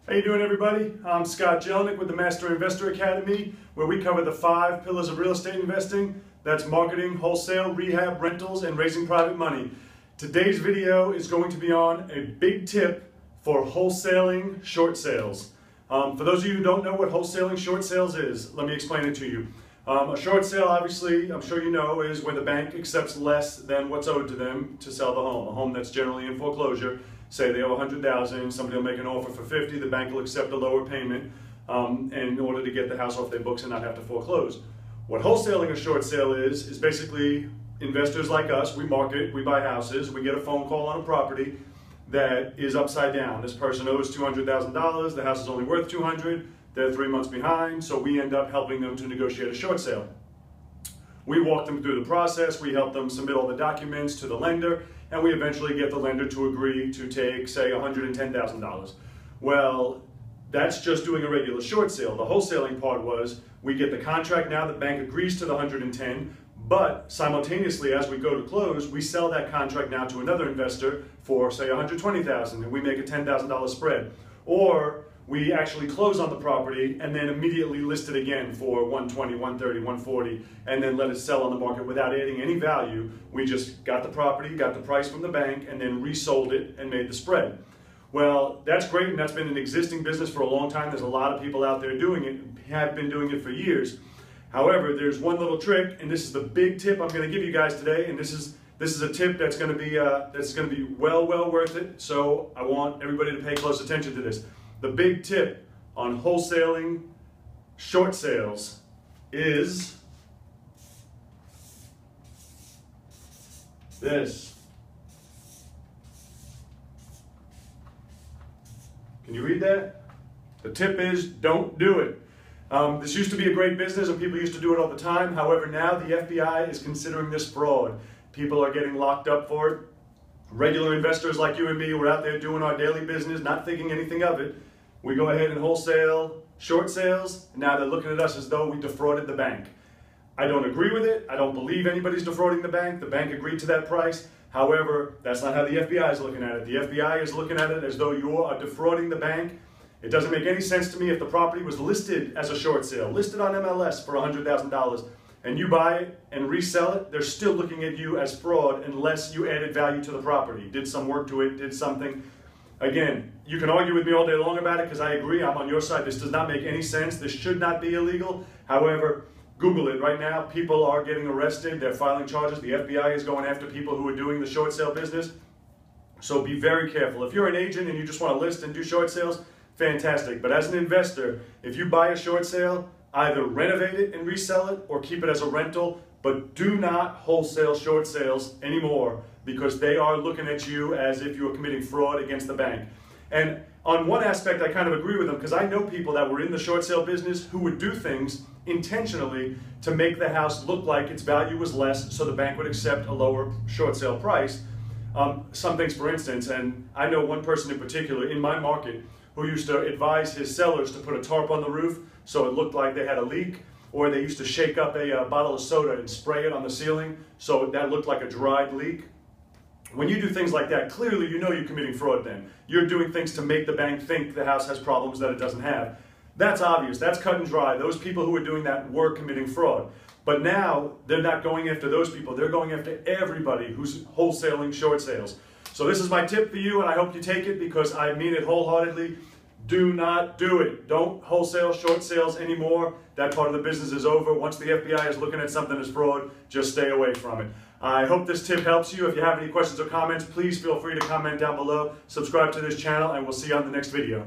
How you doing, everybody? I'm Scott Jelinek with the Master Investor Academy, where we cover the 5 pillars of real estate investing. That's marketing, wholesale, rehab, rentals, and raising private money. Today's video is going to be on a big tip for wholesaling short sales. For those of you who don't know what wholesaling short sales is, let me explain it to you. A short sale, obviously, I'm sure you know, is where the bank accepts less than what's owed to them to sell the home. A home that's generally in foreclosure. Say they owe $100,000, somebody will make an offer for $50,000, the bank will accept a lower payment in order to get the house off their books and not have to foreclose. What wholesaling a short sale is basically investors like us, we market, we buy houses, we get a phone call on a property that is upside down. This person owes $200,000, the house is only worth $200,000, they're 3 months behind, so we end up helping them to negotiate a short sale. We walk them through the process, we help them submit all the documents to the lender, and we eventually get the lender to agree to take, say, $110,000. Well, that's just doing a regular short sale. The wholesaling part was, we get the contract now, the bank agrees to the $110,000, but simultaneously, as we go to close, we sell that contract now to another investor for, say, $120,000, and we make a $10,000 spread. Or we actually close on the property and then immediately list it again for $120,000, $130,000, $140,000, and then let it sell on the market without adding any value. We just got the property, got the price from the bank, and then resold it and made the spread. Well, that's great, and that's been an existing business for a long time. There's a lot of people out there doing it, have been doing it for years. However, there's one little trick, and this is the big tip I'm going to give you guys today, and this is a tip that's going to be well worth it. So I want everybody to pay close attention to this. The big tip on wholesaling short sales is this. Can you read that? The tip is, don't do it. This used to be a great business and people used to do it all the time. However, now the FBI is considering this fraud. People are getting locked up for it. Regular investors like you and me, we're out there doing our daily business, not thinking anything of it. We go ahead and wholesale short sales, and now they're looking at us as though we defrauded the bank. I don't agree with it. I don't believe anybody's defrauding the bank. The bank agreed to that price. However, that's not how the FBI is looking at it. The FBI is looking at it as though you are defrauding the bank. It doesn't make any sense to me if the property was listed as a short sale, listed on MLS for $100,000, and you buy it and resell it, they're still looking at you as fraud unless you added value to the property, did some work to it, did something. Again, you can argue with me all day long about it because I agree, I'm on your side. This does not make any sense. This should not be illegal. However, Google it right now. People are getting arrested. They're filing charges. The FBI is going after people who are doing the short sale business. So be very careful. If you're an agent and you just want to list and do short sales, fantastic. But as an investor, if you buy a short sale, either renovate it and resell it or keep it as a rental, but do not wholesale short sales anymore because they are looking at you as if you are committing fraud against the bank. And on one aspect, I kind of agree with them because I know people that were in the short sale business who would do things intentionally to make the house look like its value was less so the bank would accept a lower short sale price. Some things, for instance, and I know one person in particular in my market who used to advise his sellers to put a tarp on the roof so it looked like they had a leak, or they used to shake up a bottle of soda and spray it on the ceiling so that looked like a dried leak. When you do things like that, clearly you know you're committing fraud then. You're doing things to make the bank think the house has problems that it doesn't have. That's obvious, that's cut and dry. Those people who were doing that were committing fraud. But now, they're not going after those people, they're going after everybody who's wholesaling short sales. So this is my tip for you, and I hope you take it because I mean it wholeheartedly. Do not do it. Don't wholesale short sales anymore. That part of the business is over. Once the FBI is looking at something as fraud, just stay away from it. I hope this tip helps you. If you have any questions or comments, please feel free to comment down below. Subscribe to this channel, and we'll see you on the next video.